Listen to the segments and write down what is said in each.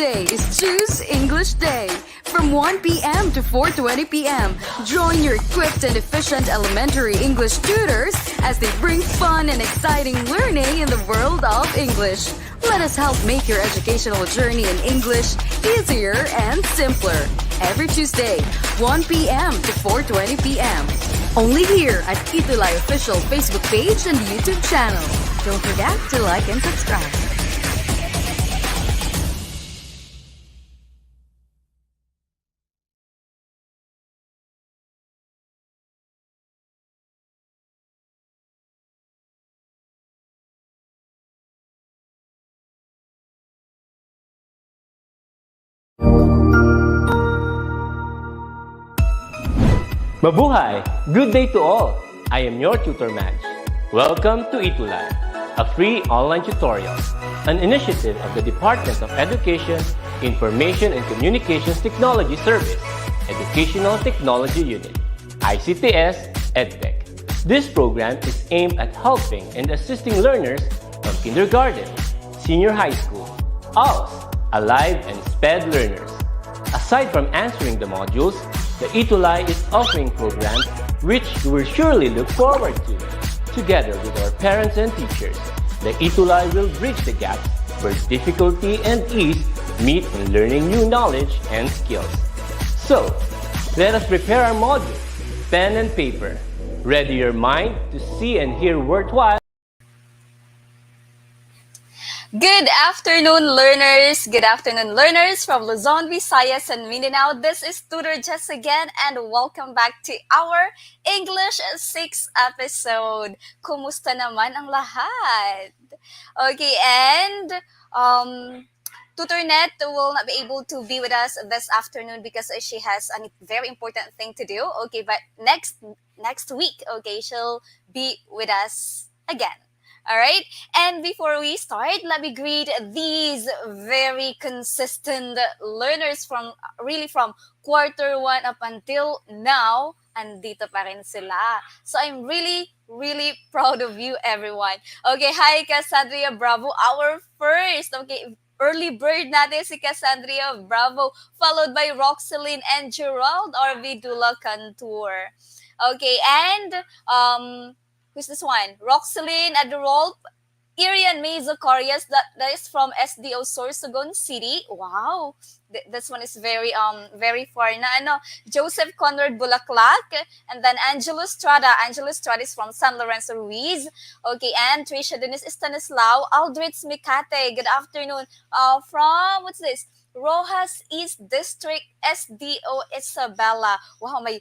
Tuesday is Choose English Day. From 1 p.m. to 4:20 p.m., join your equipped and efficient elementary English tutors as they bring fun and exciting learning in the world of English. Let us help make your educational journey in English easier and simpler. Every Tuesday, 1 p.m. to 4:20 p.m. Only here at ETUlay official Facebook page and YouTube channel. Don't forget to like and subscribe. Mabuhay! Good day to all! I am your tutor Madge. Welcome to ETUlay, a free online tutorial, an initiative of the Department of Education, Information and Communications Technology Service, Educational Technology Unit, ICTS EdTech. This program is aimed at helping and assisting learners from kindergarten, senior high school, ALS, Alive, and SPED learners. Aside from answering the modules, the ETUlay is offering programs which you will surely look forward to. Together with our parents and teachers, the ETUlay will bridge the gap where difficulty and ease meet in learning new knowledge and skills. So, let us prepare our modules, pen and paper. Ready your mind to see and hear worthwhile. Good afternoon, learners! Good afternoon, learners from Luzon, Visayas, and Mindanao. This is Tutor Jess again, and welcome back to our English 6 episode. Kumusta naman ang lahat? Okay, and Tutor Net will not be able to be with us this afternoon because she has a very important thing to do. Okay, but next week, okay, she'll be with us again. All right, and before we start, let me greet these very consistent learners from quarter 1 up until now. Andito pa rin sila. So I'm really proud of you, everyone. Okay, hi Cassandra Bravo, our first, okay, early bird natin si Cassandra Bravo, followed by Roxeline and Gerald Arvidula Cantur. Okay, and who's this one? Roxeline Adderall, Irian May Zacarias, that is from SDO Sorsogon City. Wow, this one is very far na. Joseph Conrad Bulaklak, and then Angelo Estrada. Angelo Estrada is from San Lorenzo Ruiz. Okay, and Tricia Denise Stanislao, Aldrich Mikate. Good afternoon. From what's this? Rojas East District SDO Isabela. Wow, may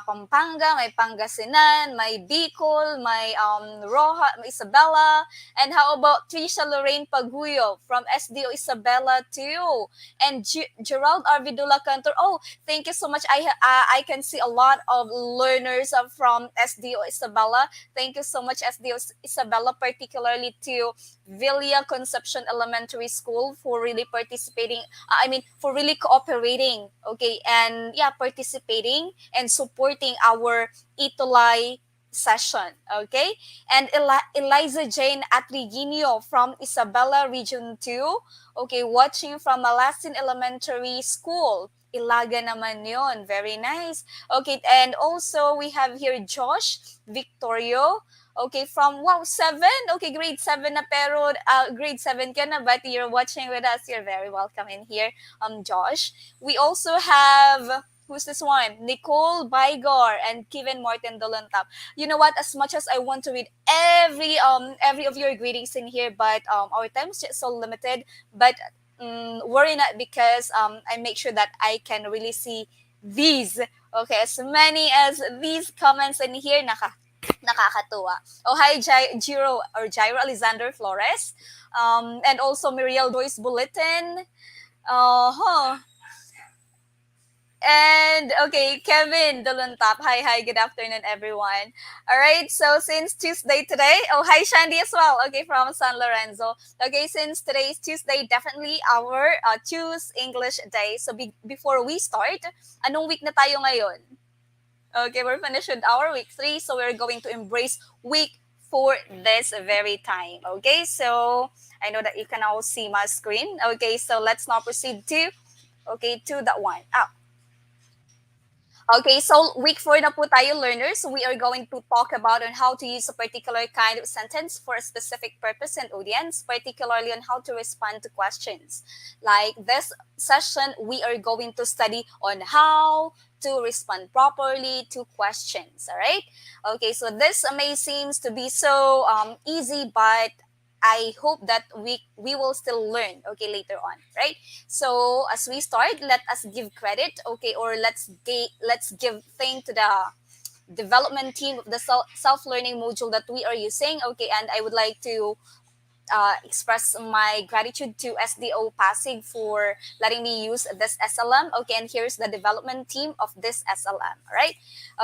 Pampanga, may Pangasinan, may Bicol, may Isabela. And how about Trisha Lorraine Paguyo from SDO Isabela too? And Gerald Arvidula Cantor. Oh, thank you so much. I can see a lot of learners from SDO Isabela. Thank you so much, SDO Isabela, particularly to Villa Concepcion Elementary School for really participating. For really cooperating, okay, and participating and supporting our ETUlay session, okay. And Eliza Jane Atriginio from Isabela Region 2, okay, watching from Malasin Elementary School. Ilaga naman yon. Very nice. Okay, and also we have here Josh Victorio. Okay, from 7. Okay, grade 7 na pero grade 7 ka na but you're watching with us. You're very welcome in here, Josh. We also have, who's this one? Nicole Bygor and Kevin Martin Dolantap. You know what? As much as I want to read every of your greetings in here, but our time is just so limited. But worry not because I make sure that I can really see these. Okay, as many as these comments in here, nakakatuwa. Oh, hi, Jairo Alexander Flores. And also Muriel Joyce Bulletin. And okay, Kevin Duluntap. Hi, good afternoon, everyone. All right, so since Tuesday today, oh, hi, Shandy as well. Okay, from San Lorenzo. Okay, since today is Tuesday, definitely our Choose English Day. So before we start, anong week na tayo ngayon? Okay, we're finished with our week 3, so we're going to embrace week for this very time. Okay, so I know that you can all see my screen. Okay, so let's now proceed to that one. Okay, so week 4 na po tayo, learners. We are going to talk about on how to use a particular kind of sentence for a specific purpose and audience, particularly on how to respond to questions. Like this session, we are going to study on how to respond properly to questions, all right? Okay, so this may seems to be so easy, but I hope that we will still learn, okay, later on, right? So as we start, let us give credit, okay, or let's give thank to the development team of the self learning module that we are using, okay, and I would like to express my gratitude to SDO Pasig for letting me use this SLM. Okay, and here's the development team of this SLM. All right.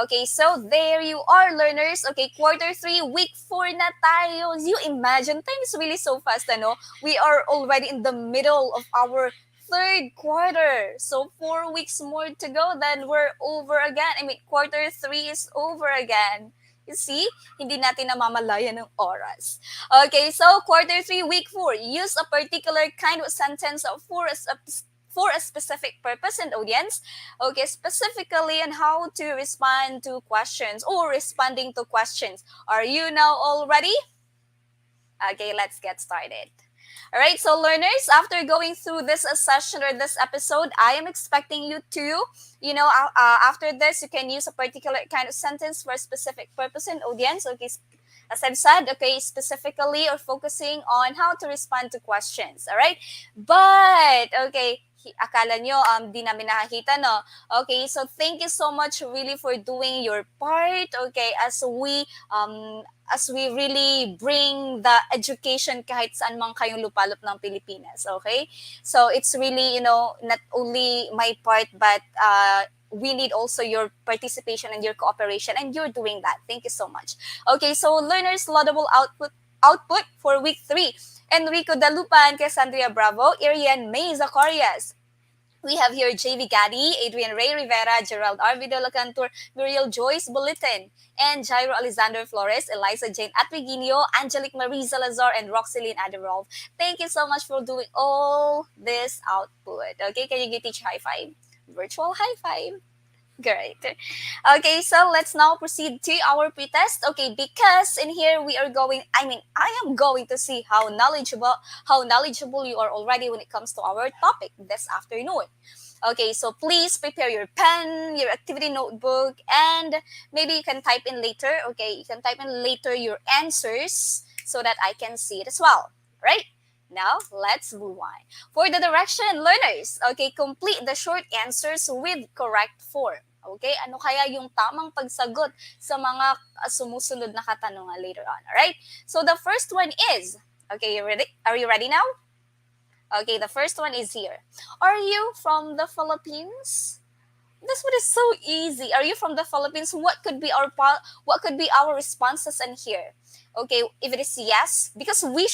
Okay, so there you are, learners. Okay, quarter 3, week 4 na tayo. You imagine, time is really so fast, ano? We are already in the middle of our third quarter. So 4 weeks more to go, then we're over again. I mean, quarter 3 is over again. You see, hindi natin namamalayan ng oras. Okay, so quarter 3, week 4, use a particular kind of sentence for a specific purpose and audience. Okay, specifically on how to respond to questions or responding to questions. Are you now all ready? Okay, let's get started. All right, so learners, after going through this session or this episode, I am expecting you to, after this, you can use a particular kind of sentence for a specific purpose and audience. Okay, as I've said, okay, specifically or focusing on how to respond to questions. All right, but okay, akala nyo di namin nakakita, no? Okay, so thank you so much really for doing your part, okay, as we really bring the education kahit saan man kayong lupalop ng Pilipinas, okay? So it's really, not only my part, but we need also your participation and your cooperation, and you're doing that. Thank you so much. Okay, so learners, laudable output for week 3. Enrico Dalupan, Cassandra Bravo, Irian May Zacarias. We have here JV Gaddy, Adrian Ray Rivera, Gerald R. Vidalacantor, Muriel Joyce Bulletin, and Jairo Alexander Flores, Eliza Jane Atwiginio, Angelique Marie Salazar, and Roxeline Adarov. Thank you so much for doing all this output. Okay, can you give each high five? Virtual high five. Great. Okay, so let's now proceed to our pretest. Okay, because in here I am going to see how knowledgeable you are already when it comes to our topic this afternoon. Okay, so please prepare your pen, your activity notebook, and maybe you can type in later. Okay, you can type in later your answers so that I can see it as well. Right? Now, let's move on. For the direction, learners, okay, complete the short answers with correct form. Okay, ano kaya yung tamang pagsagot sa mga sumusunod na katanungan later on, alright? So the first one is, okay, you ready? Are you ready now? Okay, the first one is here. Are you from the Philippines? This one is so easy. Are you from the Philippines? What could be our responses in here? Okay, if it is yes, because we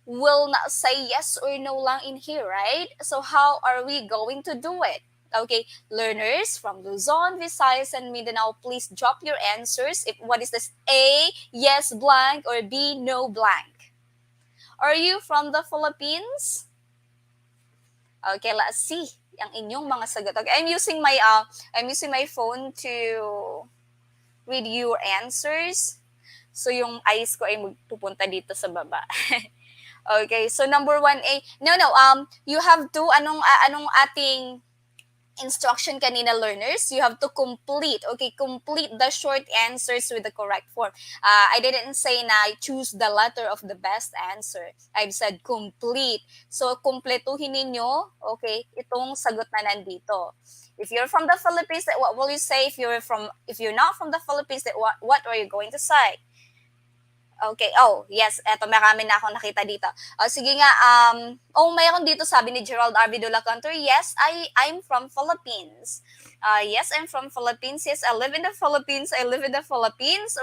will not say yes or no lang in here, right? So how are we going to do it? Okay, learners from Luzon, Visayas, and Mindanao, please drop your answers. What is this? A, yes blank, or B, no blank. Are you from the Philippines? Okay, let's see ang inyong mga sagot. Okay, I'm using my phone to read your answers. So yung eyes ko ay magpupunta dito sa baba. Okay, so number 1A. No, you have to anong ating instruction kanina, learners, you have to complete the short answers with the correct form. I didn't say na choose the letter of the best answer. I've said complete. So, kumpletuhin ninyo, okay, itong sagot na nandito. If you're from the Philippines, what will you say? If you're not from the Philippines, what are you going to say? Okay. Oh, yes. Eto, marami na akong nakita dito. Sige nga. Mayroon dito sabi ni Gerald R. Vidalacantor. Yes, I'm from Philippines. Yes, I'm from Philippines. Yes, I live in the Philippines.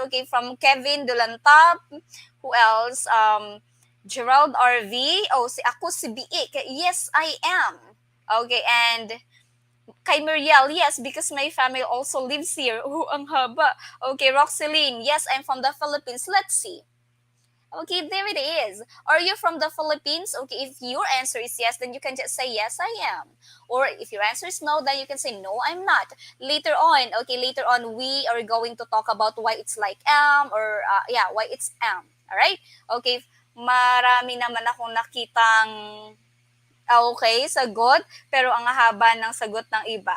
Okay, from Kevin Dulantap. Who else? Gerald RV. Si B. Yes, I am. Okay, and Kay Muriel, yes, because my family also lives here. Oh, ang haba. Okay, Roxeline, yes, I'm from the Philippines. Let's see. Okay, there it is. Are you from the Philippines? Okay, if your answer is yes, then you can just say yes, I am. Or if your answer is no, then you can say no, I'm not. Later on, okay, later on, we are going to talk about why it's like am or yeah, why it's am. All right? Okay, marami naman akong nakitang okay, sagot, pero ang haba ng sagot ng iba.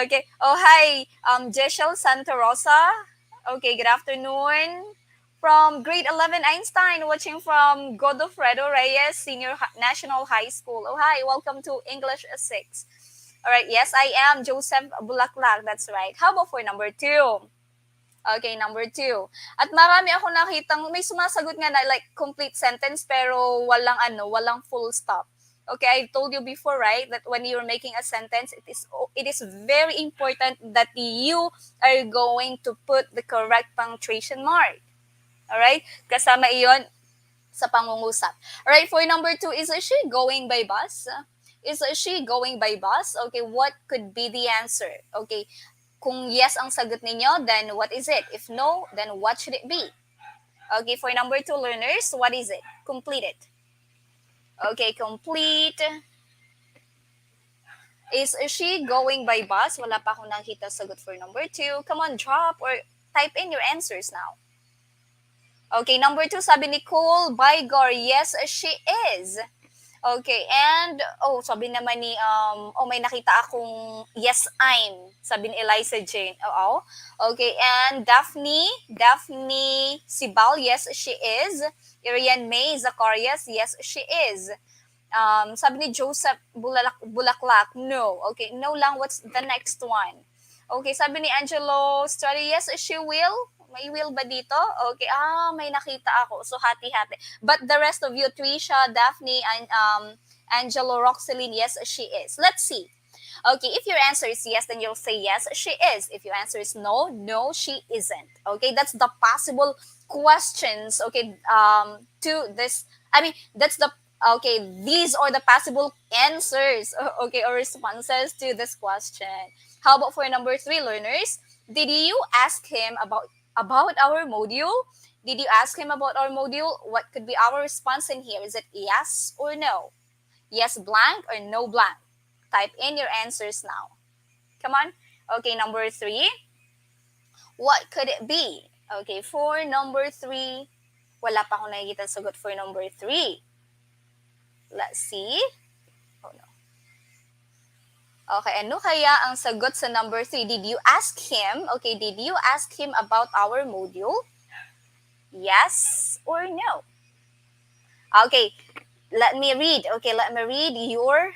Okay. Oh, hi, Jeshel Santa Rosa. Okay, good afternoon. From grade 11 Einstein, watching from Godofredo Reyes Senior National High School. Oh, hi, welcome to English 6. All right, yes, I am Joseph Bulaklak. That's right. How about for number 2? Okay, number 2. At marami ako nakitang may sumasagot nga na like complete sentence pero walang full stop. Okay, I told you before, right, that when you're making a sentence, it is very important that you are going to put the correct punctuation mark. All right? Kasama iyon sa pangungusap. All right, for number 2, is she going by bus? Is she going by bus? Okay, what could be the answer? Okay, kung yes ang sagot ninyo, then what is it? If no, then what should it be? Okay, for number 2 learners, what is it? Complete it. Okay, complete. Is she going by bus? Wala pa akong nakita sagot for number 2. Come on, drop or type in your answers now. Okay, number 2, sabi ni Cole Bygor, yes, she is. Okay, and sabi naman ni may nakita akong yes I'm. Sabi ni Eliza Jane. Oo. Okay, and Daphne Sibal, yes she is. Irian May Zacarias, yes she is. Sabi ni Joseph Bulaklak, no. Okay, no lang, what's the next one? Okay, sabi ni Angelo Stradi, yes she will. May will ba dito? Okay, may nakita ako. So, hati-hati. But the rest of you, Trisha, Daphne, and Angelo, Roxeline, yes, she is. Let's see. Okay, if your answer is yes, then you'll say yes, she is. If your answer is no, no, she isn't. Okay, that's the possible questions, okay, to this. I mean, these are the possible answers, okay, or responses to this question. How about for number 3, learners? Did you ask him about our module? Did you ask him about our module? What could be our response in here? Is it yes or no? Yes blank or no blank? Type in your answers now. Come on. Okay, number 3. What could it be? Okay, for number 3, wala pa akong nakikita sagot for number 3. Let's see. Oh no. Okay, ano kaya ang sagot sa number 3? Did you ask him? Okay, did you ask him about our module? Yes or no? Okay, let me read. Okay, let me read your...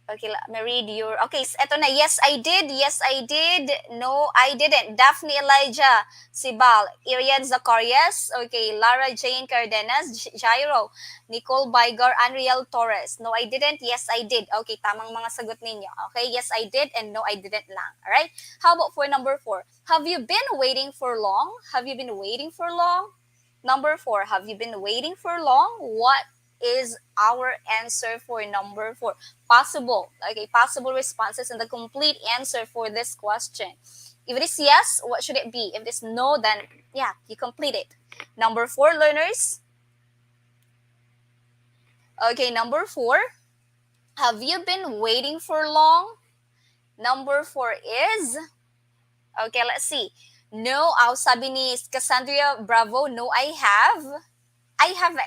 Okay, let me read your... Okay, eto na. Yes, I did. Yes, I did. No, I didn't. Daphne Elijah Sibal. Irian Zacarias. Okay, Lara Jane Cardenas. Jairo. Nicole Bygor. Anriel Torres. No, I didn't. Yes, I did. Okay, tamang mga sagot ninyo. Okay, yes, I did and no, I didn't lang. Alright? How about for number 4? Have you been waiting for long? Have you been waiting for long? Number 4, have you been waiting for long? What is our answer for number 4? Possible. Okay, possible responses and the complete answer for this question. If it is yes, what should it be? If it is no, then yeah, you complete it. Number 4, learners. Okay, number 4. Have you been waiting for long? Number 4 is... Okay, let's see. No, sabi ni Cassandra Bravo, no, I have.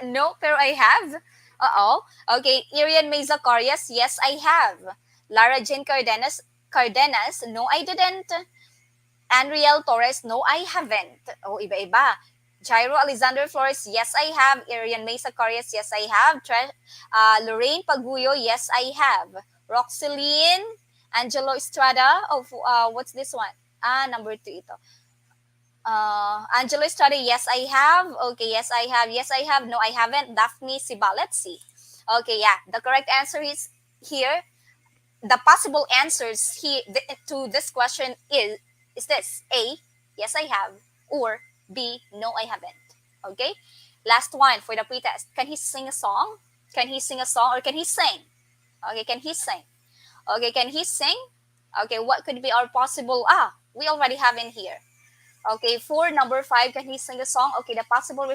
No, pero I have. Okay, Irian May Zacarias, yes, I have. Lara Jane Cardenas, no, I didn't. Anriel Torres, no, I haven't. Iba-iba. Jairo Alexander Flores, yes, I have. Irian May Zacarias, yes, I have. Lorraine Paguyo, yes, I have. Roxeline Angelo Estrada, what's this one? Number 2 ito. Angelo Estrada, yes, I have. Okay, yes, I have. Yes, I have. No, I haven't. Daphne Siba, let's see. Okay, yeah, the correct answer is here. The possible answers to this question is this: A, yes, I have, or B, no, I haven't. Okay, last one for the pretest. Can he sing a song? Can he sing a song or can he sing? Okay, can he sing? Okay, can he sing? Okay, what could be our possible, we already have in here. Okay, for number 5, can he sing a song? Okay, the possible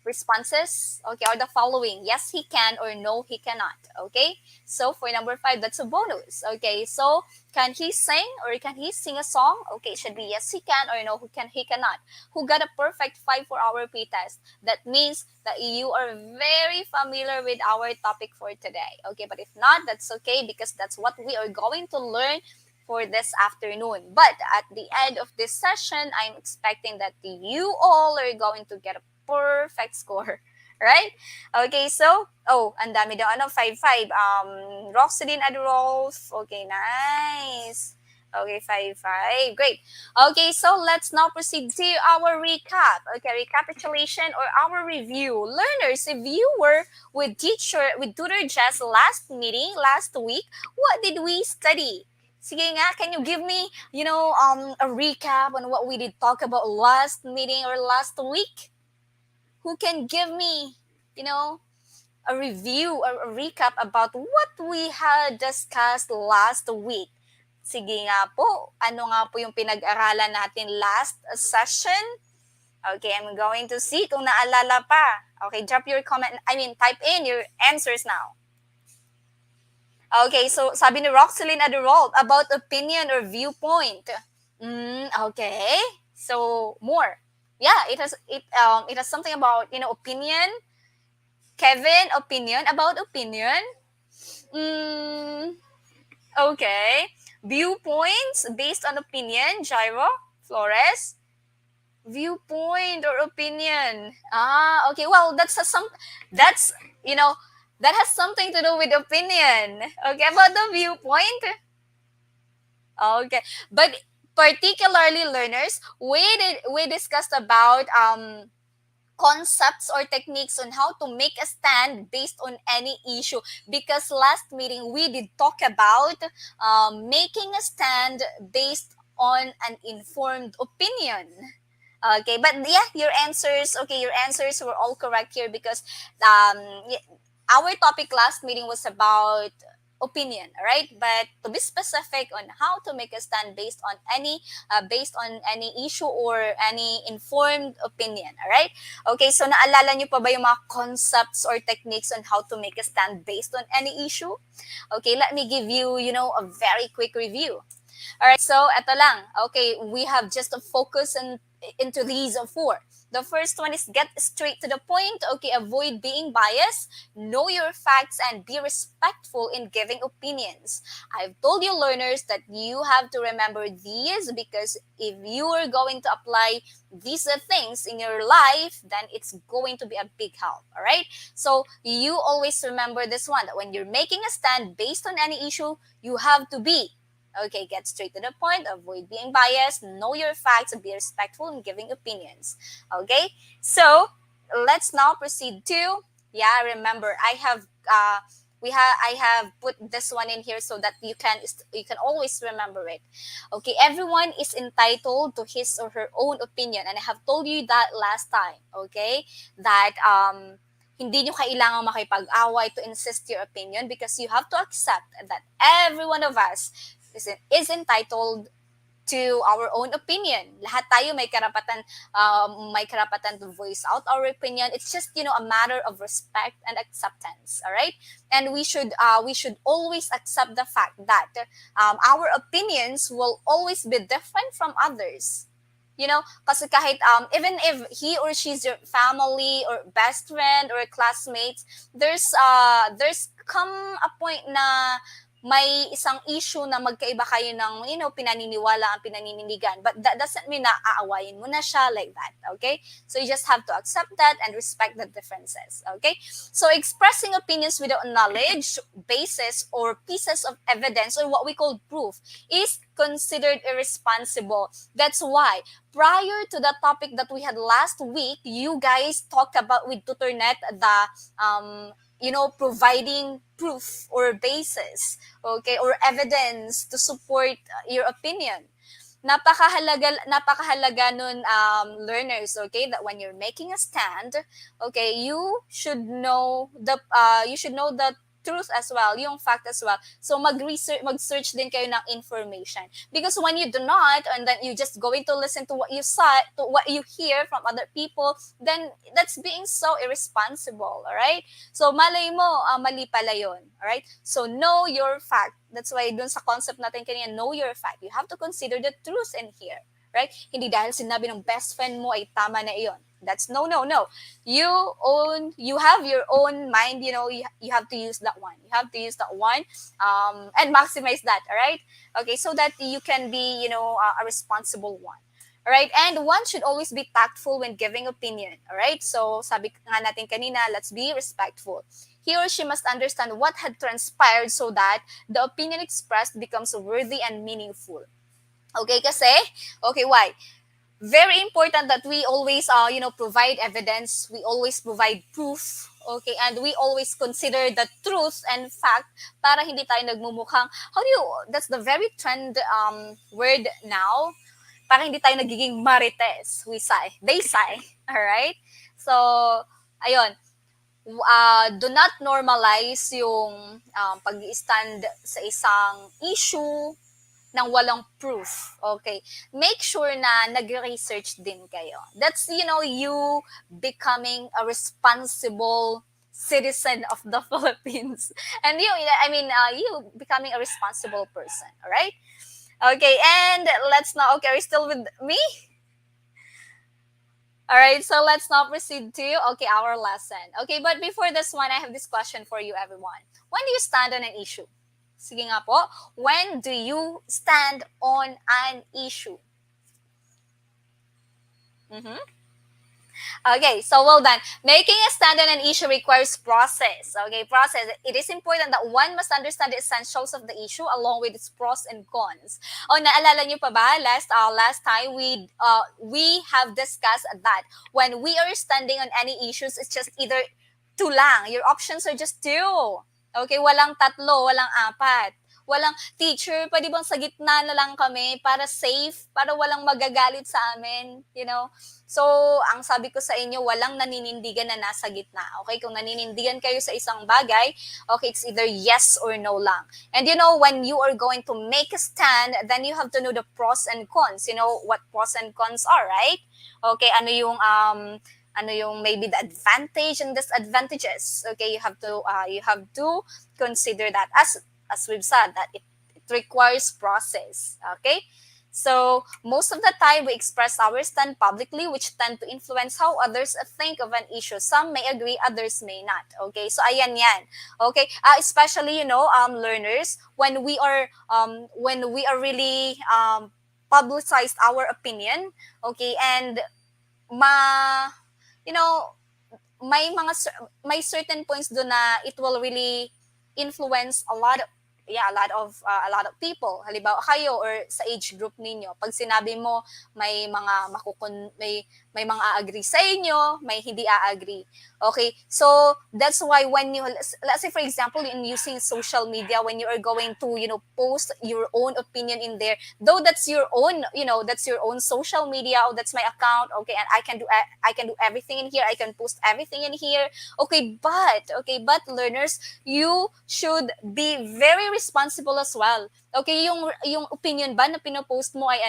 responses, okay, are the following. Yes, he can, or no, he cannot. Okay, so for number 5, that's a bonus. Okay, so can he sing or can he sing a song? Okay, it should be yes, he can, or no, he cannot. Who got a perfect 5 for our pretest? That means that you are very familiar with our topic for today. Okay, but if not, that's okay because that's what we are going to learn for this afternoon. But at the end of this session, I'm expecting that you all are going to get a perfect score. Right? Okay, so, ang dami daw, 5-5. Roxeline Adolf, okay, nice. Okay, 5-5. Great. Okay, so let's now proceed to our recap. Okay, recapitulation or our review. Learners, if you were with Tutor Jess last week, what did we study? Sige nga, can you give me, a recap on what we did talk about last meeting or last week? Who can give me, a review or a recap about what we had discussed last week? Sige nga po, ano nga po yung pinag-aralan natin last session? Okay, I'm going to see kung naalala pa. Okay, type in your answers now. Okay, so sabi ni Roxeline Adderall about opinion or viewpoint. Okay. So more. Yeah, it has something about, opinion. Kevin, opinion about opinion. Okay. Viewpoints based on opinion. Jairo, Flores. Viewpoint or opinion. Okay. Well, that has something to do with opinion. Okay, about the viewpoint. Okay, but particularly learners, we discussed about concepts or techniques on how to make a stand based on any issue, because last meeting we did talk about making a stand based on an informed opinion. Okay, but yeah, your answers were all correct here because our topic last meeting was about opinion, right? But to be specific on how to make a stand based on any issue or any informed opinion, all right? Okay, so naalala niyo pa ba yung mga concepts or techniques on how to make a stand based on any issue? Okay, let me give you, a very quick review. All right, so eto lang. Okay, we have just to focus into these 4. The first one is get straight to the point. Okay, avoid being biased, know your facts, and be respectful in giving opinions. I've told you learners that you have to remember these because if you are going to apply these things in your life, then it's going to be a big help, all right? So you always remember this one, that when you're making a stand based on any issue, you have to be okay, get straight to the point, avoid being biased, know your facts, and be respectful in giving opinions. Okay, so let's now proceed to, remember, I have put this one in here so that you can always remember it. Okay, everyone is entitled to his or her own opinion, and I have told you that last time. Okay, that hindi nyo kailangang makipag-away to insist your opinion because you have to accept that every one of us is entitled to our own opinion. Lahat tayo may karapatan to voice out our opinion. It's just, a matter of respect and acceptance, all right? And we should always accept the fact that our opinions will always be different from others. Kasi kahit even if he or she's your family or best friend or classmates, there's come a point na may isang issue na magkaiba kayo ng, pinaniniwala ang pinaninigan. But that doesn't mean na aawayin mo na siya like that, okay? So you just have to accept that and respect the differences, okay? So expressing opinions without knowledge, basis, or pieces of evidence, or what we call proof, is considered irresponsible. That's why, prior to the topic that we had last week, you guys talked about with TutorNet providing proof or basis, okay, or evidence to support your opinion. Napakahalaga nun, learners, okay, that when you're making a stand, okay, you should know the truth as well, yung fact as well. So mag-search din kayo ng information. Because when you do not, and then you just going to listen to what you saw, to what you hear from other people, then that's being so irresponsible, alright? So malay mo, mali pala yun, alright? So know your fact. That's why dun sa concept natin kanina, know your fact. You have to consider the truth in here, right? Hindi dahil sinabi ng best friend mo ay tama na iyon. That's no. You have your own mind, you have to use that one. You have to use that one and maximize that, all right? Okay, so that you can be, a responsible one. All right? And one should always be tactful when giving opinion, all right? So sabi nga natin kanina, let's be respectful. He or she must understand what had transpired so that the opinion expressed becomes worthy and meaningful. Okay, why? Very important that we always, provide evidence. We always provide proof. Okay, and we always consider the truth and fact para hindi tayo nagmumukhang, that's the very trend word now, para hindi tayo nagiging marites. They say, all right? So, ayun. Do not normalize yung pag-i-stand sa isang issue nang walang proof. Okay? Make sure na nag-research din kayo. That's, you becoming a responsible citizen of the Philippines. And you becoming a responsible person. Alright? Okay, and let's now, are you still with me? All right, so let's now proceed to, our lesson. Okay, but before this one, I have this question for you, everyone. When do you stand on an issue? Sige nga po, when do you stand on an issue? Okay, so well done. Making a stand on an issue requires process. Okay, process. It is important that one must understand the essentials of the issue along with its pros and cons. Naalala niyo pa ba? Last time we have discussed that when we are standing on any issues, it's just either two lang. Your options are just two. Okay, walang tatlo, walang apat. Walang, teacher, pwede bang sa gitna na lang kami para safe, para walang magagalit sa amin, So, ang sabi ko sa inyo, walang naninindigan na nasa gitna. Okay, kung naninindigan kayo sa isang bagay, okay, it's either yes or no lang. And when you are going to make a stand, then you have to know the pros and cons. You know what pros and cons are, right? Okay, ano yung maybe the advantage and disadvantages. Okay, you have to consider that as we've said, that it requires process. Okay, so most of the time we express our stand publicly, which tend to influence how others think of an issue. Some may agree, others may not. Okay, so ayan yan. Okay, especially learners, when we are really publicized our opinion. Okay, and may certain points do na it will really influence a lot of people. Halimbawa kayo or sa age group ninyo, pag sinabi mo may mga agree sa inyo, may hindi a-agree. Okay? So that's why when let's say for example in using social media, when you are going to post your own opinion in there, though that's your own social media, or that's my account, okay, and I can do everything in here, I can post everything in here. Okay, but learners, you should be very responsible as well. Okay, yung opinion ba na pinopost mo ay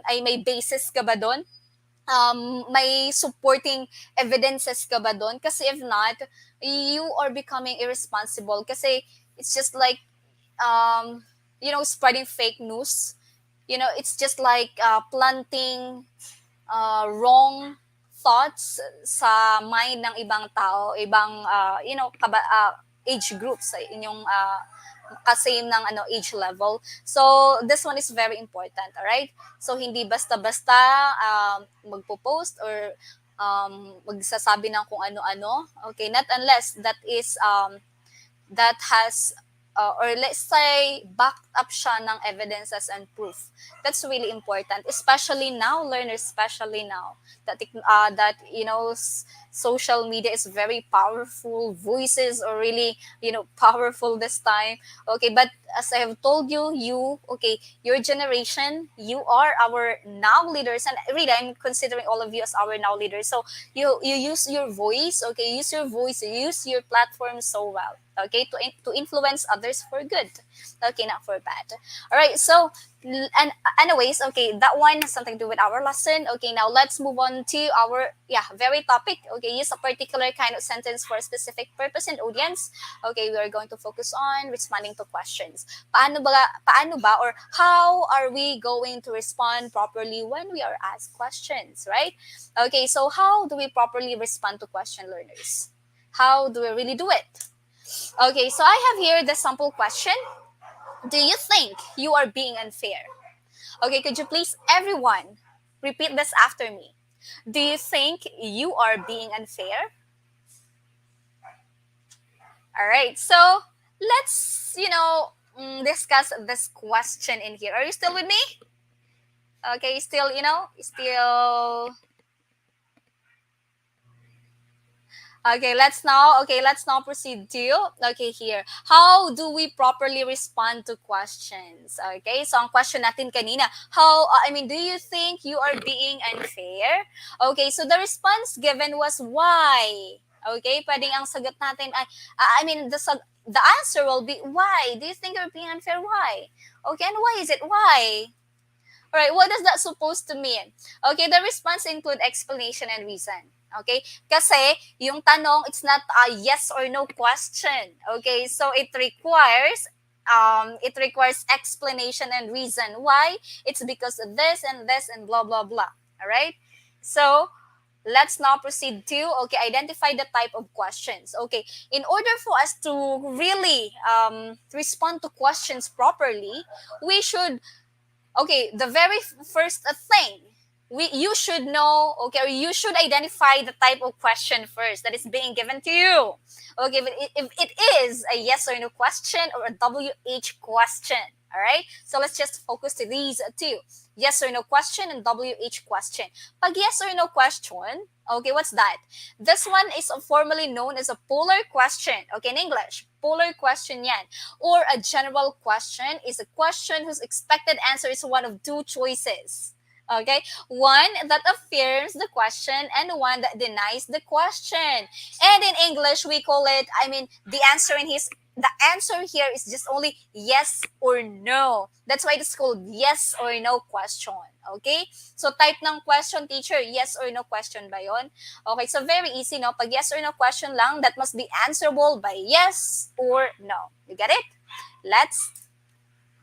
ay may basis ka ba doon? May supporting evidences ka ba doon? Kasi if not, you are becoming irresponsible. Kasi it's just like spreading fake news. It's just like planting wrong thoughts sa mind ng ibang tao, ibang age groups sa inyong kasame ng age level. So this one is very important, all right? So hindi basta-basta magpo-post or magsasabi ng kung ano-ano. Okay, not unless that has or let's say backed up siya ng evidences and proof. That's really important, especially now, learners, especially now that social media is very powerful. Voices are really powerful this time. Okay, but as I have told you, your generation, you are our now leaders, and really I'm considering all of you as our now leaders. So you use your voice, okay, use your platform so well. Okay, to influence others for good. Okay, not for bad. All right, so and anyways, okay, that one has something to do with our lesson. Okay, now let's move on to our very topic. Okay, use a particular kind of sentence for a specific purpose and audience. Okay, we are going to focus on responding to questions. Paano ba or how are we going to respond properly when we are asked questions, right? Okay, so how do we properly respond to question, learners? How do we really do it? Okay, so I have here the sample question. Do you think you are being unfair? Okay, could you please, everyone, repeat this after me? Do you think you are being unfair? All right, so let's, discuss this question in here. Are you still with me? Okay, still. Okay, let's now proceed to here. How do we properly respond to questions? Okay, so ang question natin kanina, do you think you are being unfair? Okay, so the response given was why. Okay, pwedeng ang sagot natin ay the answer will be why. Do you think you're being unfair? Why? Okay, and why is it? Why? Alright, what does that supposed to mean? Okay, the response include explanation and reason. Okay? Kasi, yung tanong, it's not a yes or no question. Okay? So, it requires explanation and reason. Why? It's because of this and blah, blah, blah. Alright? So, let's now proceed to, identify the type of questions. Okay, in order for us to really respond to questions properly, we should the very first thing you should know, or you should identify the type of question first that is being given to you. Okay, but if it is a yes or no question or a WH question, all right, so let's just focus to these two: yes or no question and WH question. Pag yes or no question, okay, what's that? This one is formally known as a polar question. Okay, in English, polar question yan. Or a general question is a question whose expected answer is one of two choices. Okay, one that affirms the question and one that denies the question. And in English, we call it, the answer here is just only yes or no. That's why it's called yes or no question. Okay? So type ng question, teacher, yes or no question ba yun? Okay, so very easy, no? Pag yes or no question lang, that must be answerable by yes or no. You get it? Let's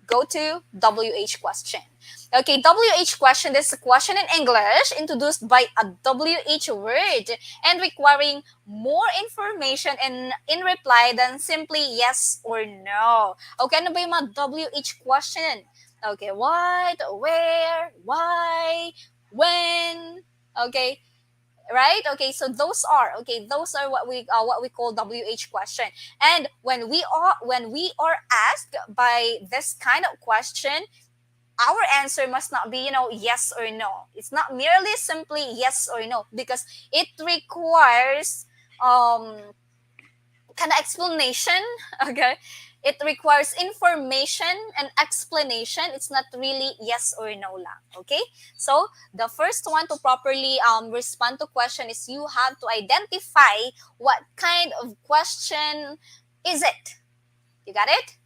go to WH question. Okay, WH question, this is a question in English introduced by a WH word and requiring more information in reply than simply yes or no. Okay, ano ba yung mga WH question? Okay, what, where, why, when, okay, right? Okay, so those are what we call WH question. And when we are asked by this kind of question, our answer must not be, yes or no. It's not merely simply yes or no, because it requires kind of explanation. Okay, it requires information and explanation. It's not really yes or no lang. Okay, so the first one to properly respond to question is you have to identify what kind of question is it. You got it?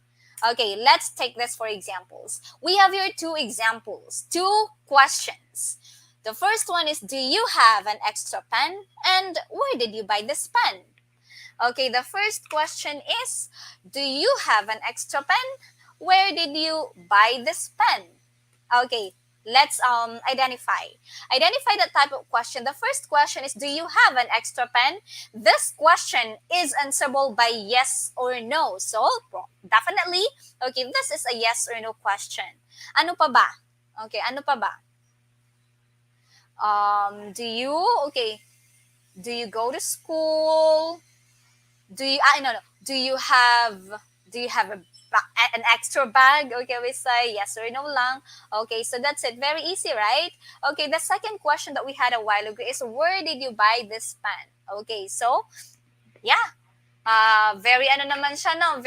Okay, let's take this for examples. We have here two examples, two questions. The first one is, do you have an extra pen? And where did you buy this pen? Okay, the first question is, do you have an extra pen? Where did you buy this pen? Okay, let's identify the type of question. The first question is, do you have an extra pen? This question is answerable by yes or no. So definitely, okay, this is a yes or no question. Ano pa ba? Okay, ano pa ba? Do you go to school? Do you have an extra bag? Okay, we say yes or no lang. Okay, so that's it. Very easy, right? Okay, the second question that we had a while ago is, where did you buy this pen? Okay, so yeah, very naman siya, no?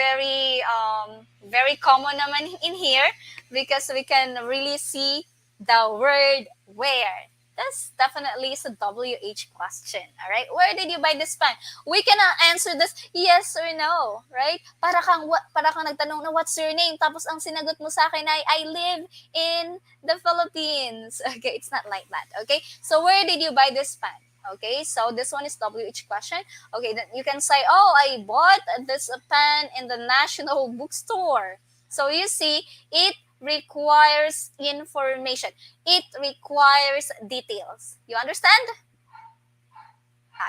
Very common naman in here, because we can really see the word where. This definitely is a WH question. All right? Where did you buy this pen? We cannot answer this yes or no, right? Para kang nagtanong na what's your name tapos ang sinagot mo sa akin ay I live in the Philippines. Okay, it's not like that. Okay? So where did you buy this pen? Okay, so this one is WH question. Okay, then you can say, oh, I bought this pen in the National Bookstore. So you see, it requires information. It requires details. You understand?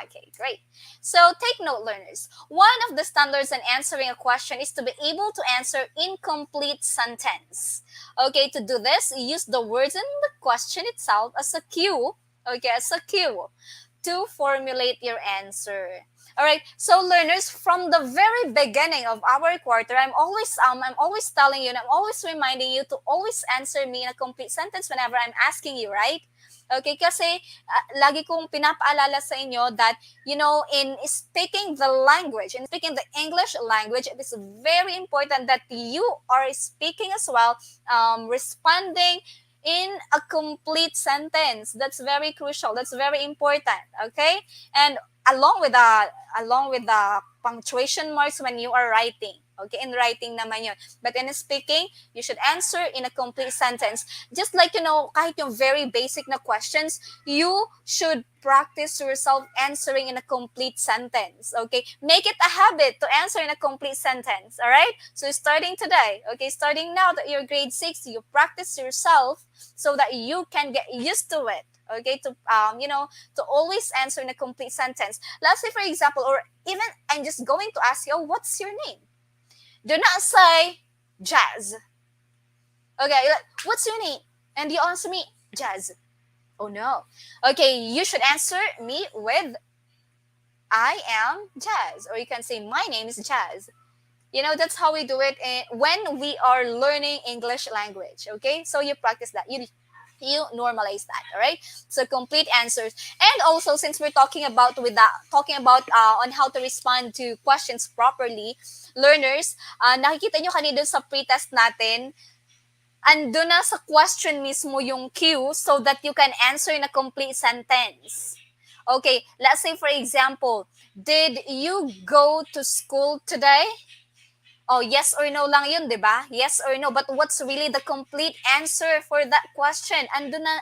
Okay, great. So take note, learners. One of the standards in answering a question is to be able to answer incomplete sentence. Okay, to do this, use the words in the question itself as a cue. Okay, as a cue to formulate your answer. All right. So learners, from the very beginning of our quarter, I'm always telling you and I'm always reminding you to always answer me in a complete sentence whenever I'm asking you, right? Okay, kasi lagi kong pinapaalala sa inyo that, you know, in speaking the language, in speaking the English language, it is very important that you are speaking as well, responding in a complete sentence. That's very crucial. That's very important. Okay, and along with the punctuation marks when you are writing. Okay, in writing naman yun. But in speaking, you should answer in a complete sentence. Just like, you know, kahit yung very basic na questions, you should practice yourself answering in a complete sentence. Okay, make it a habit to answer in a complete sentence. All right, so starting today, okay, starting now that you're grade 6, you practice yourself so that you can get used to it. Okay, to to always answer in a complete sentence. Let's say, for example, or even I'm just going to ask you, oh, what's your name? Do not say Jazz. Okay, what's your name? And you answer me Jazz. Oh no. Okay, you should answer me with I am Jazz, or you can say my name is Jazz. You know, that's how we do it when we are learning English language. Okay, so you practice that. You normalize that. All right, so complete answers. And also, since we're talking about on how to respond to questions properly, learners, nakikita nyo kanina sa pretest natin, ando na sa question mismo yung cue so that you can answer in a complete sentence. Okay, let's say for example, did you go to school today? Oh, yes or no lang yun, di ba? Yes or no. But what's really the complete answer for that question? Ando na,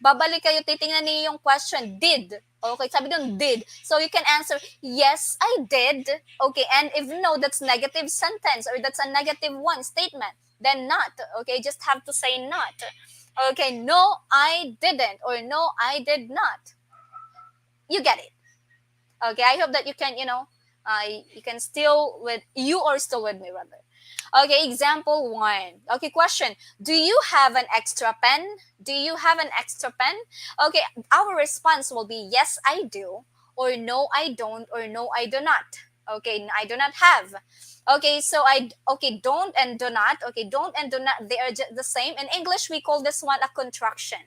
babalik kayo, titingnan niyo yung question. Did. Okay, sabi doon, did. So you can answer, yes, I did. Okay, and if no, that's negative sentence or that's a negative one statement. Then not. Okay, just have to say not. Okay, no, I didn't. Or no, I did not. You get it. Okay, I hope that you can, you are still with me rather. Okay, example 1. Okay, question. Do you have an extra pen? Do you have an extra pen? Okay, our response will be yes, I do, or no, I don't, or no, I do not. Okay, I do not have. Okay, so don't and do not. Okay, don't and do not, they are the same. In English, we call this one a contraction.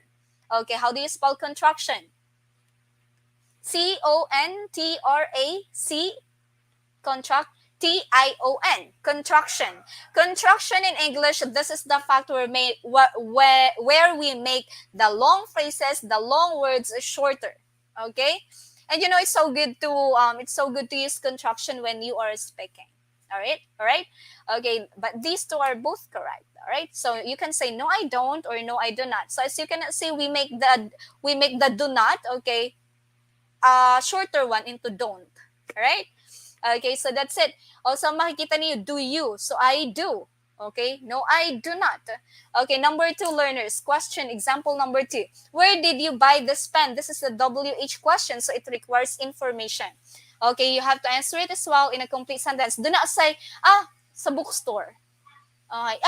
Okay, how do you spell contraction? C-O-N-T-R-A-C, contract, T-I-O-N, contraction. Contraction in English, this is the fact where we make the long phrases, the long words shorter. Okay? And you know, it's so good to use contraction when you are speaking. All right. Okay, but these two are both correct. All right, so you can say no, I don't, or no, I do not. So as you can see, we make the do not, okay, shorter one into don't. All right. Okay, so that's it. Also, makikita niyo, do you? So I do. Okay, no, I do not. Okay, number 2, learners. Question, example number 2. Where did you buy this pen? This is a WH question, so it requires information. Okay, you have to answer it as well in a complete sentence. Do not say, sa bookstore. Okay,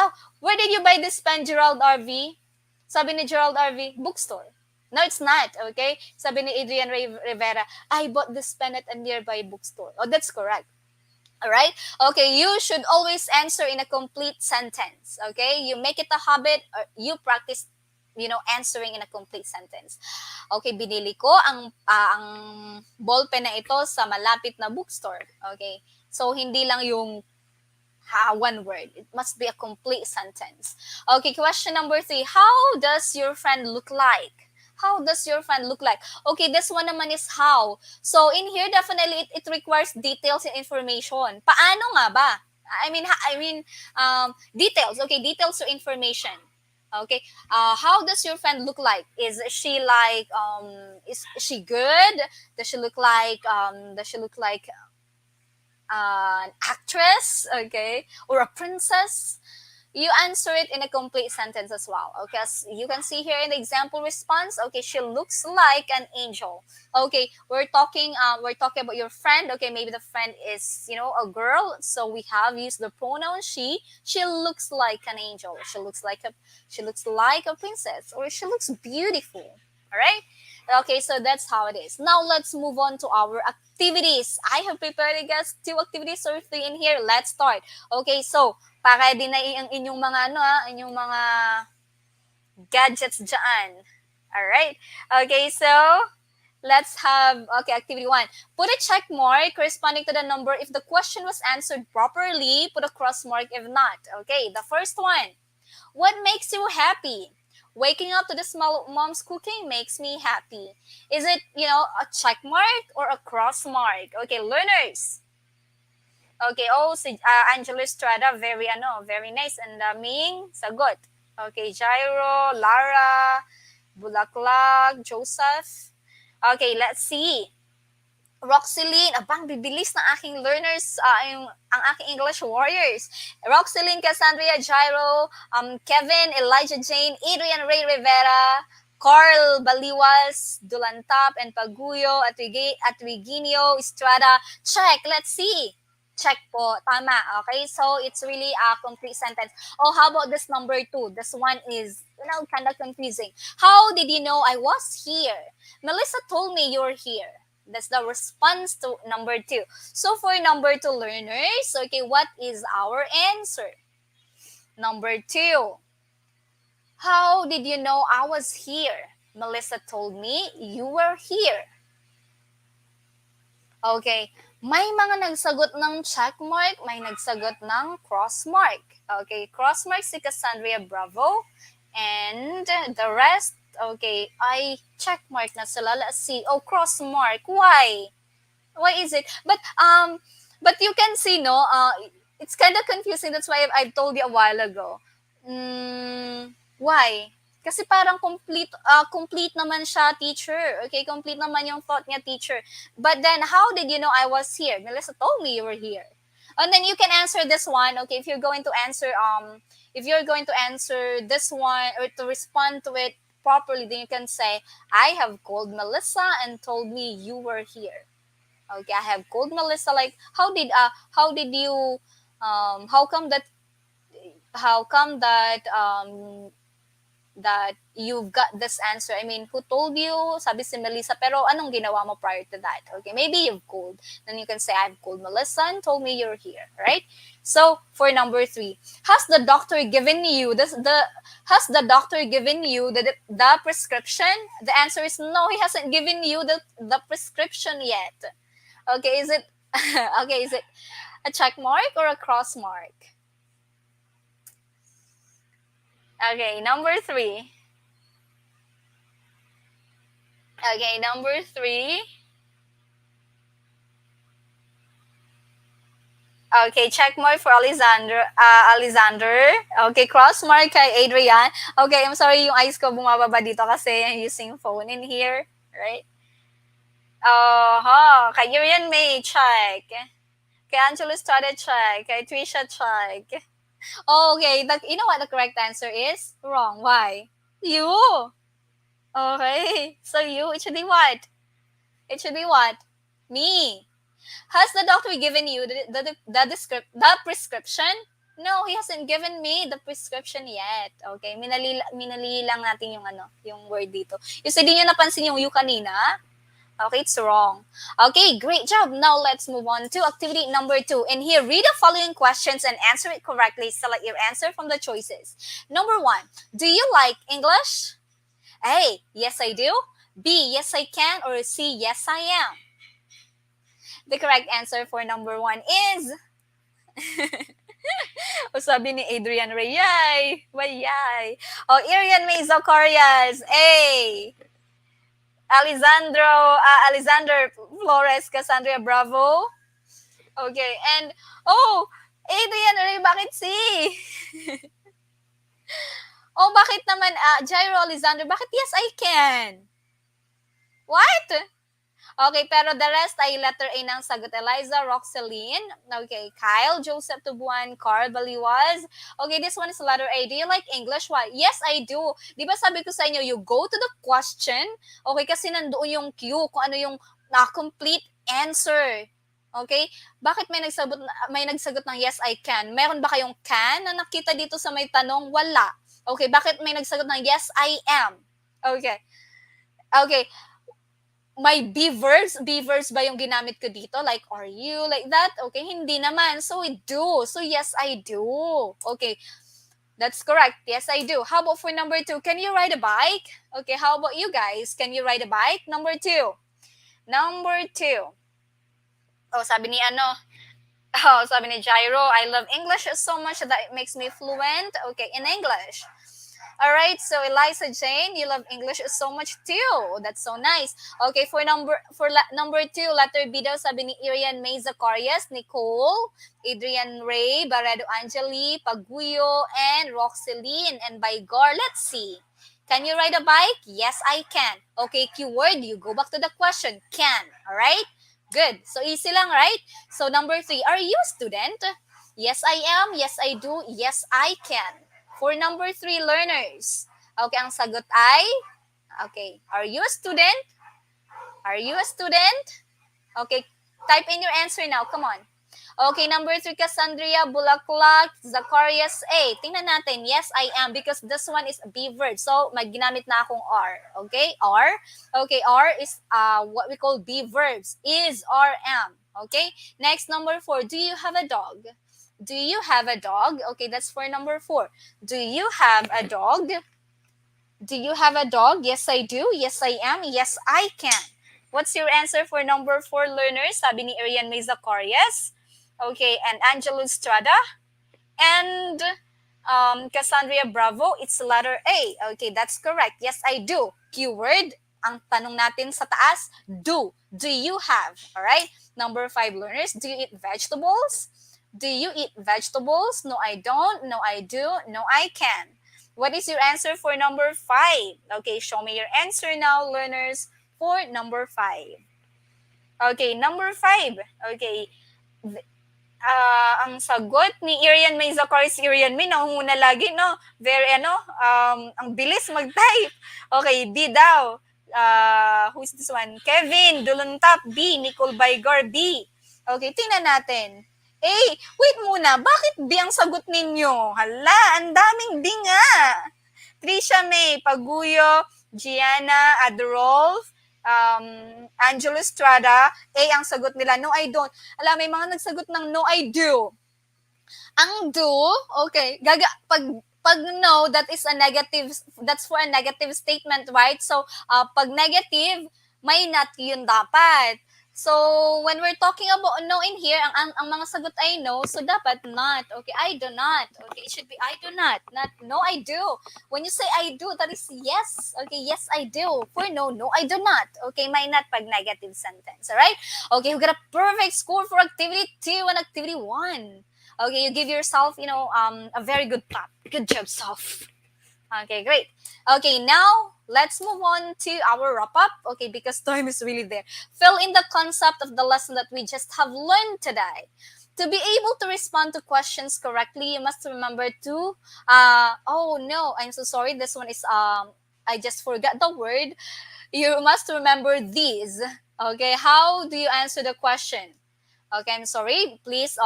where did you buy this pen, Gerald RV? Sabi ni Gerald RV, bookstore. No, it's not, okay? Sabi ni Adrian Rivera, I bought this pen at a nearby bookstore. Oh, that's correct. All right? Okay, you should always answer in a complete sentence, okay? You make it a habit, or you practice, answering in a complete sentence. Okay, binili ko ang ballpen na ito sa malapit na bookstore. Okay? So, hindi lang yung one word. It must be a complete sentence. Okay, question number 3. How does your friend look like? How does your friend look like? Okay, this one naman is how. So in here, definitely it requires details and information. Paano nga ba? Details. Okay, details or information. Okay, how does your friend look like? Is she like is she good? Does she look like an actress? Okay, or a princess? You answer it in a complete sentence as well. Okay, as you can see here in the example response, okay, she looks like an angel. Okay, we're talking about your friend. Okay, maybe the friend is, a girl, so we have used the pronoun she. She looks like an angel. She looks like a princess, or she looks beautiful. All right. Okay, so that's how it is. Now let's move on to our activities. I have prepared, I guess, 2 activities or 3 in here. Let's start. Okay, so para din na ang inyong mga inyong mga gadgets dyan. All right. Okay, so let's have activity 1. Put a check mark corresponding to the number if the question was answered properly. Put a cross mark if not. Okay, the first one. What makes you happy? Waking up to the smell of mom's cooking makes me happy. Is it, a check mark or a cross mark? Okay, learners. Okay, si Angelo Estrada, very nice. And Ming, sagot. Okay, Jairo, Lara, Bulaklak, Joseph. Okay, let's see. Roxeline, abang bibilis ng aking learners, ang aking English warriors. Roxeline, Cassandra, Jairo, Kevin, Elijah Jane, Adrian Ray Rivera, Carl Baliwas, Dulantap, and Paguyo, at Wiginio Estrada. Check, let's see. Check po, tama. Okay, so it's really a complete sentence. Oh, how about this number 2? This one is, kind of confusing. How did you know I was here? Melissa told me you're here. That's the response to number 2. So for number 2 learners, okay, what is our answer? Number 2. How did you know I was here? Melissa told me you were here. Okay, may mga nagsagot ng check mark, may nagsagot ng cross mark. Okay, cross mark si Cassandra Bravo, and the rest, okay, I check mark na sila. Let's see. Oh, cross mark. Why? Why is it? But you can see, it's kind of confusing. That's why I told you a while ago. Why? Kasi parang complete naman siya, teacher. Okay, complete naman yung thought niya, teacher. But then, how did you know I was here? Melissa told me you were here. And then you can answer this one. Okay, if you're going to answer this one or to respond to it properly, then you can say, I have called Melissa and told me you were here. Okay, I have called Melissa. Like, how come that you've got this answer? I mean, who told you? Sabi si Melissa, pero anong ginawa mo prior to that? Okay, maybe you've called. Then you can say, I've called Melissa and told me you're here, right? So, for number 3, has the doctor given you the prescription? The answer is no, he hasn't given you the prescription yet. Okay, is it a check mark or a cross mark? Okay, number 3. Okay, number 3. Okay, check mark for Alexander. Okay, cross mark kay Adrian. Okay, I'm sorry yung eyes ko bumababa dito kasi I'm using phone in here, right? Kay Yurian May, check. Kay Angelo started check. Kay Trisha, check. Okay, you know what the correct answer is? Wrong. Why? You. Okay, so you, it should be what? Me. Has the doctor given you the prescription? No, he hasn't given me the prescription yet. Okay, minali lang natin yung word dito. Yung di nyo napansin yung you kanina. Okay, it's wrong. Okay, great job. Now let's move on to activity number 2. And here, read the following questions and answer it correctly. Select your answer from the choices. Number 1, do you like English? A, yes I do. B, yes I can. Or C, yes I am. The correct answer for number 1 is... o sabi ni Adrian Ray, yay! Yay! O, Irian May Zacarias, A. Alexander Flores, Cassandra Bravo. Okay, and Adrian Ray, bakit si? Bakit naman Jairo Alexander, bakit yes I can? What? Okay, pero the rest ay letter A ng sagot. Eliza, Roxeline. Okay, Kyle, Joseph Tubuan, Carl Baliwaz. Okay, this one is letter A. Do you like English? Why? Yes, I do. Di ba sabi ko sa inyo, you go to the question. Okay, kasi nandoon yung cue, kung ano yung complete answer. Okay? Bakit may nagsagot ng yes, I can? Meron ba kayong can na nakita dito sa may tanong? Wala. Okay, bakit may nagsagot ng yes, I am? Okay. Okay. May be verbs ba yung ginamit ko dito? Like, are you? Like that? Okay, hindi naman. So, we do. So, yes, I do. Okay, that's correct. Yes, I do. How about for number 2? Can you ride a bike? Okay, how about you guys? Can you ride a bike? Number 2. Sabi ni Jairo, I love English so much that it makes me fluent. Okay, in English. All right, so Eliza Jane, you love English so much too. That's so nice. Okay, for number 2, letter B daw, sabi ni Irian May Zacarias, Nicole, Adrian Ray, Barredo Angeli, Paguyo, and Roxeline. And by Gar, let's see. Can you ride a bike? Yes, I can. Okay, keyword, you go back to the question. Can. All right? Good. So easy lang, right? So number 3, are you a student? Yes, I am. Yes, I do. Yes, I can. For number 3 learners, okay, ang sagot ay, okay, are you a student? Are you a student? Okay, type in your answer now. Come on. Okay, number 3, Cassandra Bulaklak, Zacarias A. Tingnan natin. Yes, I am, because this one is be verb. So, ginamit na akong are. Okay, are. Okay, are is what we call be verbs. Is, are, am. Okay, next, number 4, do you have a dog? Do you have a dog? Okay, that's for number 4. Do you have a dog? Do you have a dog? Yes, I do. Yes, I am. Yes, I can. What's your answer for number 4 learners? Sabi ni Arian May Zacarias. Okay, and Angelo Estrada. And Cassandra Bravo, it's letter A. Okay, that's correct. Yes, I do. Keyword, ang tanong natin sa taas, do. Do you have? All right? Number 5 learners, do you eat vegetables? Do you eat vegetables? No, I don't. No, I do. No, I can. What is your answer for number 5? Okay, show me your answer now, learners, for number 5. Okay, number 5. Okay. Ang sagot ni Irian May Zacarias, Irian May, nangunguna lagi, no? Very, ang bilis mag-type. Okay, B daw. Who's this one? Kevin, Duluntap, B. Nicole Bygar, B. Okay, tingnan natin. Wait muna, bakit B ang sagot ninyo? Hala, ang daming B nga. Trisha May, Paguyo, Gianna, Adolf, Angelo Estrada, A ang sagot nila. No, I don't. Alam, may mga nagsagot ng no, I do. Ang do, okay, pag no, that is a negative, that's for a negative statement, right? So, pag negative, may not yun dapat. So, when we're talking about no in here, ang mga sagot ay no, so dapat not. Okay, I do not. Okay, it should be I do not. Not no, I do. When you say I do, that is yes. Okay, yes, I do. For no, no, I do not. Okay, may not pag negative sentence. Alright? Okay, we got a perfect score for activity 2 and activity 1. Okay, you give yourself, a very good clap. Good job, self. Okay, great. Okay, now, let's move on to our wrap-up. Okay, because time is really there. Fill in the concept of the lesson that we just have learned today. To be able to respond to questions correctly, you must remember to, oh no, I'm so sorry. This one is, I just forgot the word. You must remember these. Okay, how do you answer the question? Okay, I'm sorry. Please,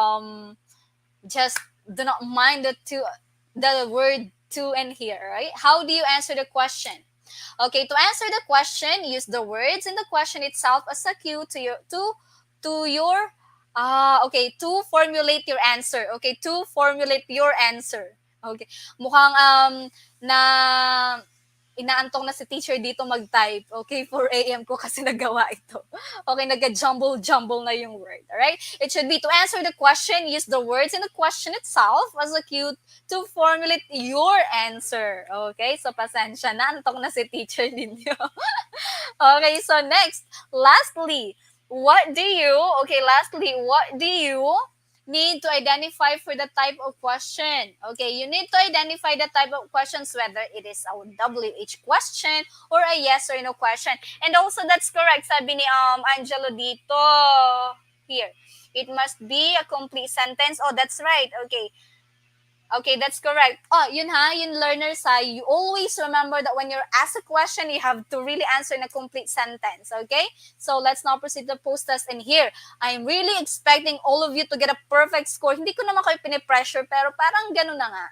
just do not mind the word to and here, right? How do you answer the question? Okay, to answer the question, use the words in the question itself as a cue to formulate your answer. Okay, to formulate your answer. Okay, mukhang inaantong na si teacher dito mag-type. Okay, 4 a.m. ko kasi nagawa ito. Okay, nagka-jumble na yung word. Alright? It should be to answer the question, use the words in the question itself as a cue to formulate your answer. Okay? So, pasensya na. Antong na si teacher ninyo. Okay, so next, lastly, what do you need to identify for the type of question? Okay, you need to identify the type of questions, whether it is a WH question or a yes or no question. And also, that's correct, sabi ni Angelo dito. Here, it must be a complete sentence. Oh, that's right. Okay, that's correct. Oh, yun learners ha, you always remember that when you're asked a question, you have to really answer in a complete sentence, okay? So let's now proceed to the post test. And here, I'm really expecting all of you to get a perfect score. Hindi ko naman kayo pinipressure, pero parang ganun na nga.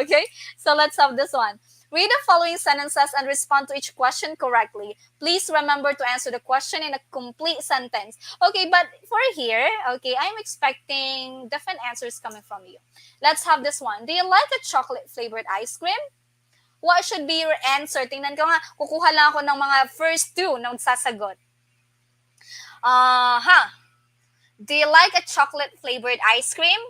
Okay, so let's have this one. Read the following sentences and respond to each question correctly. Please remember to answer the question in a complete sentence. Okay, but for here, okay, I'm expecting different answers coming from you. Let's have this one. Do you like a chocolate-flavored ice cream? What should be your answer? Tingnan ko nga, kukuha lang ako ng mga first two na sasagot. Do you like a chocolate-flavored ice cream?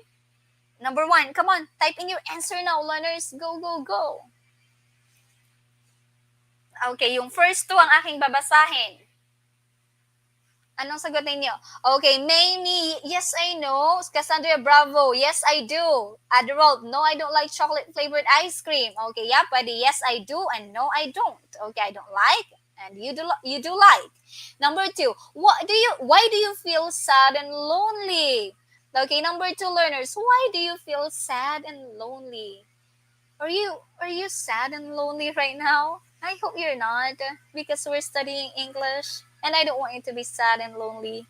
Number one, come on, type in your answer now, learners. Go, go, go. Okay, yung first two ang aking babasahin. Anong sagot ninyo? Okay, Mamie, yes, I know. Cassandra, bravo. Yes, I do. Adderall, no, I don't like chocolate-flavored ice cream. Okay, yeah, pwede. Yes, I do, and no, I don't. Okay, I don't like, and you do like. Number two, why do you feel sad and lonely? Okay, number two, learners, why do you feel sad and lonely? Are you sad and lonely right now? I hope you're not, because we're studying English. And I don't want you to be sad and lonely.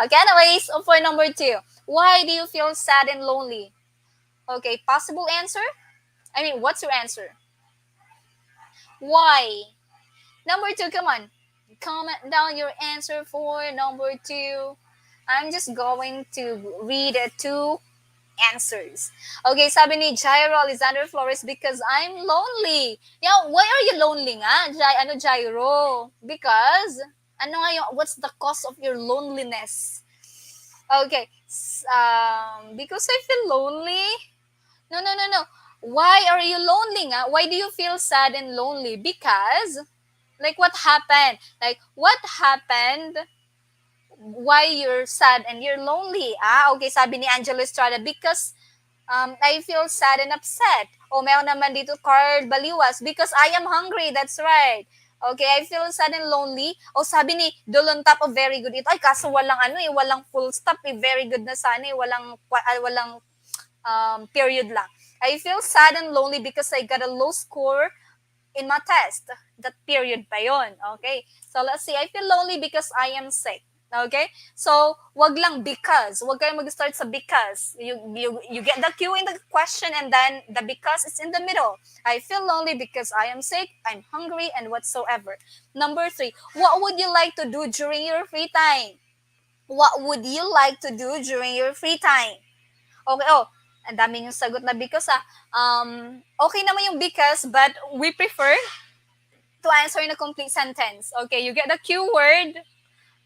Okay, anyways, for number two, why do you feel sad and lonely? Okay, possible answer? What's your answer? Why? Number two, come on. Comment down your answer for number two. I'm just going to read two answers. Okay, sabi ni Jairo Alexander Flores, because I'm lonely. Yeah, why are you lonely nga? Jairo? Because what's the cause of your loneliness? Okay, because I feel lonely. No. Why are you lonely nga? Why do you feel sad and lonely? Because, what happened? What happened? Why you're sad and you're lonely? Okay, sabi ni Angelo Estrada, because I feel sad and upset. Meron naman dito Carl Baliwas, because I am hungry. That's right. Okay, I feel sad and lonely. Sabi ni Dolon Top, very good ito. Ay, kaso walang walang full stop. Very good na sana walang period lang. I feel sad and lonely because I got a low score in my test. That period pa yon. Okay, so let's see. I feel lonely because I am sick. Okay? So, wag lang because. Wag kayo mag-start sa because. You get the cue in the question and then the because is in the middle. I feel lonely because I am sick, I'm hungry, and whatsoever. Number three, what would you like to do during your free time? What would you like to do during your free time? Okay, ang dami yung sagot na because okay naman yung because, but we prefer to answer in a complete sentence. Okay, you get the cue word,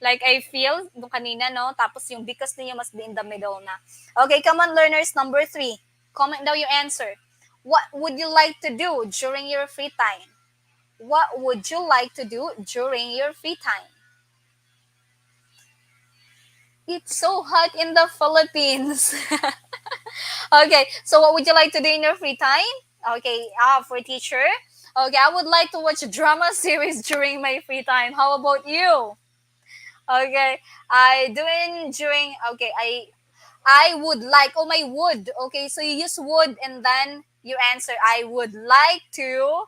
like I feel, nung kanina, no? Tapos yung because niya must be in the middle na. Okay, come on, learners. Number three. Comment down your answer. What would you like to do during your free time? What would you like to do during your free time? It's so hot in the Philippines. Okay, so what would you like to do in your free time? Okay, for teacher. Okay, I would like to watch a drama series during my free time. How about you? Okay, I would like, my would. Okay, so you use would and then you answer, I would like to,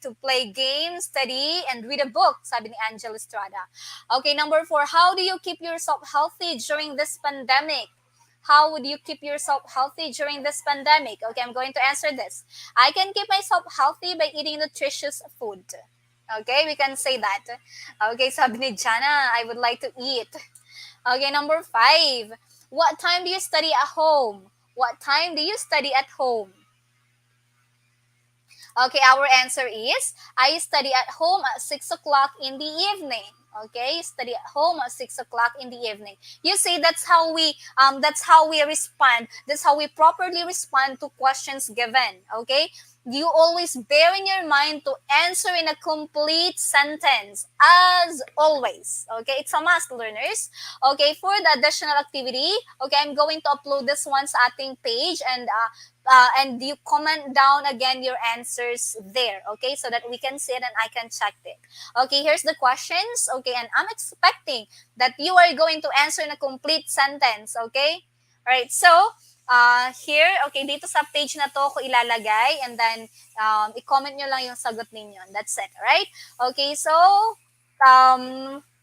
to play games, study, and read a book, sabi ni Angela Estrada. Okay, number four, how do you keep yourself healthy during this pandemic? How would you keep yourself healthy during this pandemic? Okay, I'm going to answer this. I can keep myself healthy by eating nutritious food. Okay, we can say that. Okay, sabi ni Jana, I would like to eat. Okay, number five. What time do you study at home? What time do you study at home? Okay, our answer is, I study at home at 6 o'clock in the evening. Okay, study at home at 6 o'clock in the evening. You see, that's how we respond. That's how we properly respond to questions given. Okay, you always bear in your mind to answer in a complete sentence, as always. Okay, it's a must, learners. Okay, for the additional activity, okay, I'm going to upload this one sa ating page, and you comment down again your answers there, okay, so that we can see it and I can check it. Okay, here's the questions, okay, and I'm expecting that you are going to answer in a complete sentence, okay? All right, so here, okay, dito sa page na to ko ilalagay, and then i-comment nyo lang yung sagot ninyo. That's it, right? Okay, so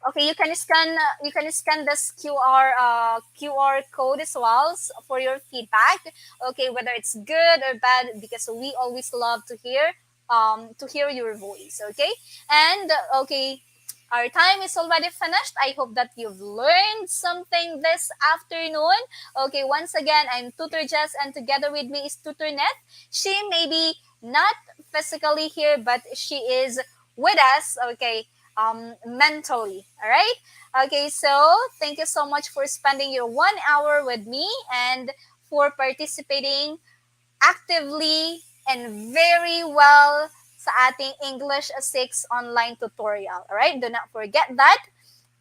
okay, you can scan this QR code as well for your feedback. Okay, whether it's good or bad, because we always love to hear your voice. Okay, and okay, our time is already finished. I hope that you've learned something this afternoon. Okay, once again, I'm Tutor Jess, and together with me is Tutor Net. She may be not physically here, but she is with us, okay, mentally. All right? Okay, so thank you so much for spending your 1 hour with me and for participating actively and very well sa ating English 6 online tutorial. Alright? Do not forget that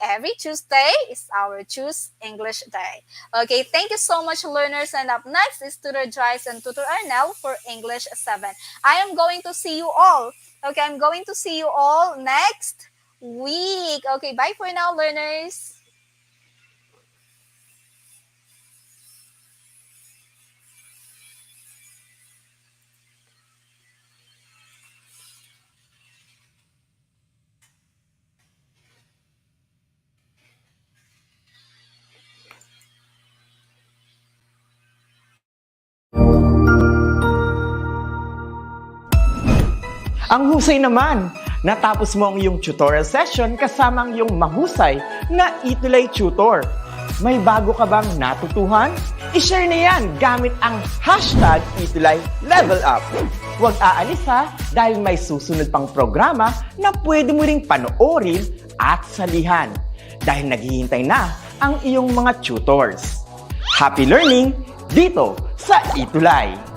every Tuesday is our Choose English Day. Okay, thank you so much, learners. And up next is Tutor Joyce and Tutor Arnel for English 7. I am going to see you all. Okay, I'm going to see you all next week. Okay, bye for now, learners. Ang husay naman! Natapos mo ang iyong tutorial session kasama ang iyong mahusay na ETUlay tutor. May bago ka bang natutuhan? I-share na yan gamit ang hashtag #ETUlayLevelUp. Huwag aalis ha, dahil may susunod pang programa na pwede mo ring panoorin at salihan. Dahil naghihintay na ang iyong mga tutors. Happy learning dito sa ETUlay!